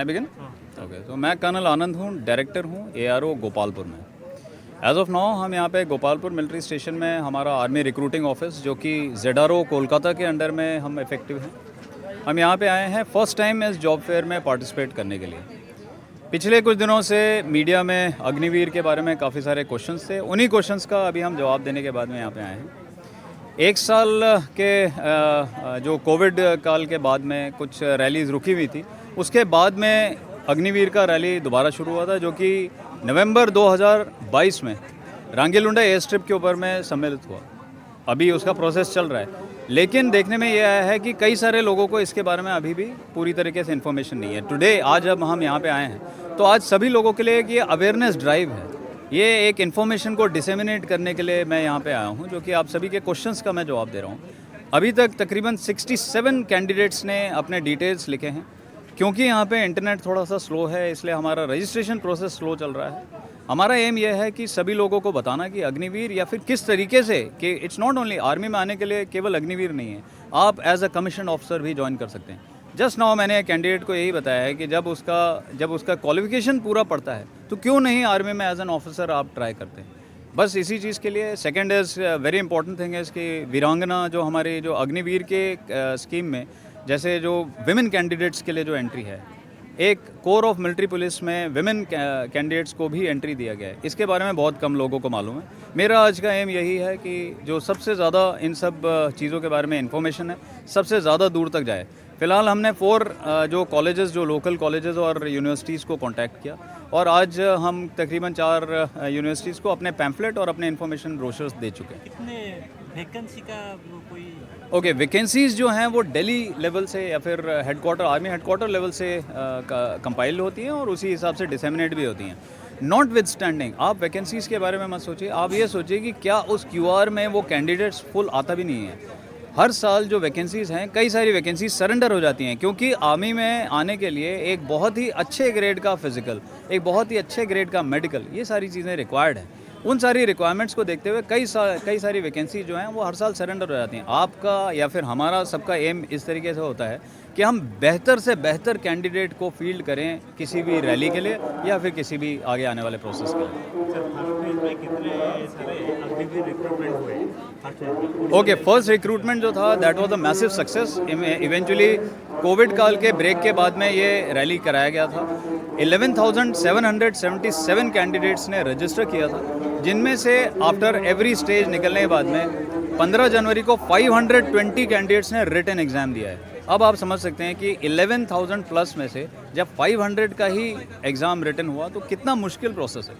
I begin? Okay, तो मैं colonel आनंद हूँ, डायरेक्टर हूँ एआरओ गोपालपुर में। एज ऑफ नाउ हम यहाँ पे गोपालपुर मिलिट्री स्टेशन में हमारा आर्मी रिक्रूटिंग ऑफिस जो कि ZRO कोलकाता के अंडर में हम इफेक्टिव हैं। हम यहाँ पे आए हैं फर्स्ट टाइम इस जॉब फेयर में पार्टिसिपेट करने के लिए। पिछले कुछ दिनों से मीडिया में अग्निवीर के बारे में काफ़ी सारे क्वेश्चंस थे, उन्हीं क्वेश्चंस का अभी हम जवाब देने के बाद में यहाँ पे आए हैं। एक साल के जो कोविड काल के बाद में कुछ रैलीज़ रुकी हुई थी, उसके बाद में अग्निवीर का रैली दोबारा शुरू हुआ था जो कि नवंबर 2022 में रांगीलुंडा एयर स्ट्रिप के ऊपर में सम्मिलित हुआ। अभी उसका प्रोसेस चल रहा है, लेकिन देखने में ये आया है कि कई सारे लोगों को इसके बारे में अभी भी पूरी तरीके से इन्फॉर्मेशन नहीं है। टुडे आज जब हम यहाँ पे आए हैं तो आज सभी लोगों के लिए एक ये अवेयरनेस ड्राइव है, ये एक इन्फॉर्मेशन को डिसेमिनेट करने के लिए मैं यहाँ पे आया हूँ, जो कि आप सभी के क्वेश्चंस का मैं जवाब दे रहा हूँ। अभी तक तकरीबन 67 कैंडिडेट्स ने अपने डिटेल्स लिखे हैं। क्योंकि यहाँ पे इंटरनेट थोड़ा सा स्लो है, इसलिए हमारा रजिस्ट्रेशन प्रोसेस स्लो चल रहा है। हमारा एम यह है कि सभी लोगों को बताना कि अग्निवीर या फिर किस तरीके से, कि इट्स नॉट ओनली आर्मी में आने के लिए केवल अग्निवीर नहीं है, आप एज अ कमीशन ऑफिसर भी ज्वाइन कर सकते हैं। जस्ट नाउ मैंने कैंडिडेट को यही बताया है कि जब उसका क्वालिफिकेशन पूरा पड़ता है तो क्यों नहीं आर्मी में एज एन ऑफिसर आप ट्राई करते हैं। बस इसी चीज़ के लिए। Second is very important thing है कि वीरांगना जो हमारी जो अग्निवीर के स्कीम में, जैसे जो विमेन कैंडिडेट्स के लिए जो एंट्री है, एक कोर ऑफ मिलिट्री पुलिस में विमेन कैंडिडेट्स को भी एंट्री दिया गया है। इसके बारे में बहुत कम लोगों को मालूम है। मेरा आज का एम यही है कि जो सबसे ज़्यादा इन सब चीज़ों के बारे में इंफॉर्मेशन है सबसे ज़्यादा दूर तक जाए। फ़िलहाल हमने 4 जो कॉलेजेस, जो लोकल कॉलेजेस और यूनिवर्सिटीज़ को कांटेक्ट किया और आज हम तकरीबन 4 यूनिवर्सिटीज़ को अपने पैम्फलेट और अपने इंफॉर्मेशन ब्रोशर्स दे चुके हैं। कितने वैकेंसी का कोई? ओके, वैकेंसीज़ जो हैं वो दिल्ली लेवल से या फिर हेडक्वार्टर, आर्मी हेडक्वार्टर लेवल से कंपाइल होती हैं और उसी हिसाब से डिसेमिनेट भी होती हैं। नॉट विद स्टैंडिंग आप वैकेंसीज़ के बारे में मत सोचिए, आप ये सोचिए कि क्या उस QR में वो कैंडिडेट्स फुल आता भी नहीं है। हर साल जो वैकेंसीज़ हैं, कई सारी वैकेंसीज सरेंडर हो जाती हैं, क्योंकि आर्मी में आने के लिए एक बहुत ही अच्छे ग्रेड का फिजिकल, एक बहुत ही अच्छे ग्रेड का मेडिकल, ये सारी चीज़ें रिक्वायर्ड हैं। उन सारी रिक्वायरमेंट्स को देखते हुए कई सारी वैकेंसी जो हैं वो हर साल सरेंडर हो जाती हैं। आपका या फिर हमारा सबका एम इस तरीके से होता है कि हम बेहतर से बेहतर कैंडिडेट को फील्ड करें किसी भी रैली के लिए या फिर किसी भी आगे आने वाले प्रोसेस के लिए। सर, फर्स्ट फेज में कितने सारे अग्निवीर रिक्रूटमेंट हुए? फर्स्ट फेज में ओके, फर्स्ट रिक्रूटमेंट जो था that was a massive success. Eventually Covid काल के ब्रेक के बाद में ये रैली कराया गया था। 11,777 कैंडिडेट्स ने रजिस्टर किया था, जिनमें से आफ्टर एवरी स्टेज निकलने के बाद में 15 जनवरी को 520 कैंडिडेट्स ने रिटन एग्ज़ाम दिया है। अब आप समझ सकते हैं कि 11,000 प्लस में से जब 500 का ही एग्ज़ाम रिटन हुआ तो कितना मुश्किल प्रोसेस है।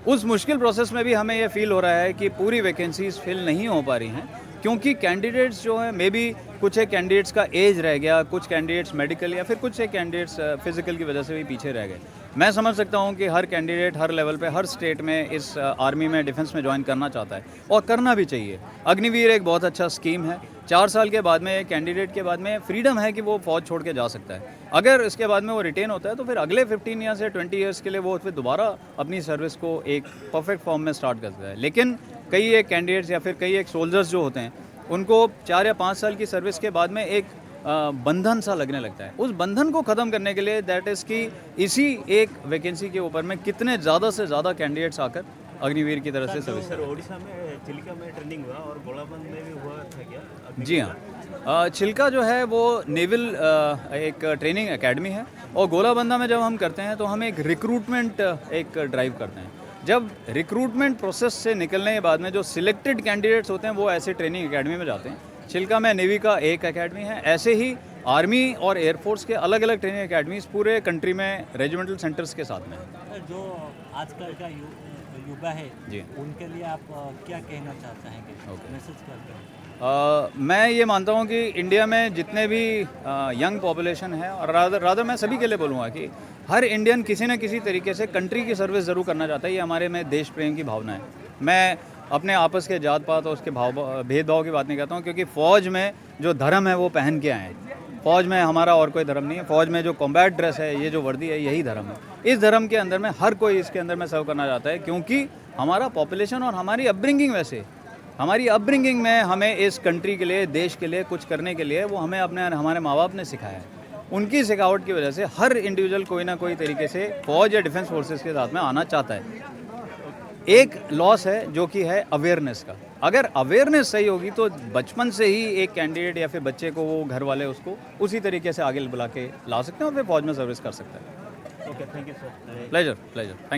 उस मुश्किल प्रोसेस में भी हमें ये फील हो रहा है कि पूरी वैकेंसीज फिल नहीं हो पा रही हैं, क्योंकि कैंडिडेट्स जो हैं, मे बी कुछ एक कैंडिडेट्स का एज रह गया, कुछ कैंडिडेट्स मेडिकल या फिर कुछ एक कैंडिडेट्स फिजिकल की वजह से भी पीछे रह गए। मैं समझ सकता हूँ कि हर कैंडिडेट हर लेवल पे, हर स्टेट में इस आर्मी में, डिफेंस में ज्वाइन करना चाहता है और करना भी चाहिए। अग्निवीर एक बहुत अच्छा स्कीम है। 4 साल के बाद में एक कैंडिडेट के बाद में फ्रीडम है कि वो फौज छोड़ के जा सकता है। अगर इसके बाद में वो रिटेन होता है तो फिर अगले 15 ईयर्स या 20 ईयर्स के लिए वो फिर दोबारा अपनी सर्विस को एक परफेक्ट फॉर्म में स्टार्ट करता है। लेकिन कई एक कैंडिडेट्स या फिर कई एक सोल्जर्स जो होते हैं, उनको 4 या 5 साल की सर्विस के बाद में एक बंधन सा लगने लगता है। उस बंधन को ख़त्म करने के लिए दैट इज़ कि इसी एक वैकेंसी के ऊपर में कितने ज़्यादा से ज़्यादा कैंडिडेट्स आकर अग्निवीर की तरफ से सर्विस। सर, ओडिशा में चिलिका में ट्रेनिंग हुआ और गोलाबंद में भी हुआ था क्या? जी हाँ, चिल्का जो है वो नेवल एक ट्रेनिंग एकेडमी है और गोलाबंदा में जब हम करते हैं तो हम एक रिक्रूटमेंट एक ड्राइव करते हैं। जब रिक्रूटमेंट प्रोसेस से निकलने के बाद में जो सिलेक्टेड कैंडिडेट्स होते हैं वो ऐसे ट्रेनिंग एकेडमी में जाते हैं। चिल्का में नेवी का एक एकेडमी है, ऐसे ही आर्मी और एयरफोर्स के अलग अलग ट्रेनिंग एकेडमीज पूरे कंट्री में रेजिमेंटल सेंटर्स के साथ में है। जो आजकल का युवा है जी, उनके लिए आप क्या कहना चाहते हैं? ओके। मैसेज करते हैं। मैं ये मानता हूँ कि इंडिया में जितने भी यंग पॉपुलेशन है, और रादर मैं सभी के लिए बोलूँगा कि हर इंडियन किसी न किसी तरीके से कंट्री की सर्विस ज़रूर करना चाहता है। ये हमारे में देश प्रेम की भावना है। मैं अपने आपस के जात पात और उसके भेदभाव की बात नहीं करता हूँ, क्योंकि फ़ौज में जो धर्म है वो पहन के आए हैं। फ़ौज में हमारा और कोई धर्म नहीं है। फ़ौज में जो कॉम्बैट ड्रेस है, ये जो वर्दी है, यही धर्म है। इस धर्म के अंदर में हर कोई इसके अंदर में सर्व करना चाहता है, क्योंकि हमारा पॉपुलेशन और हमारी अपब्रिंगिंग, वैसे हमारी अपब्रिंगिंग में हमें इस कंट्री के लिए, देश के लिए कुछ करने के लिए वो हमें हमारे माँ बाप ने सिखाया है। उनकी सिखावट की वजह से हर इंडिविजुअल कोई ना कोई तरीके से फौज या डिफेंस फोर्सेस के साथ में आना चाहता है। एक लॉस है जो कि है अवेयरनेस का। अगर अवेयरनेस सही होगी तो बचपन से ही एक कैंडिडेट या फिर बच्चे को वो घर वाले उसको उसी तरीके से आगे बुला के ला सकते हैं और फिर फौज में सर्विस कर सकता है। Okay, thank you sir. Pleasure pleasure, thank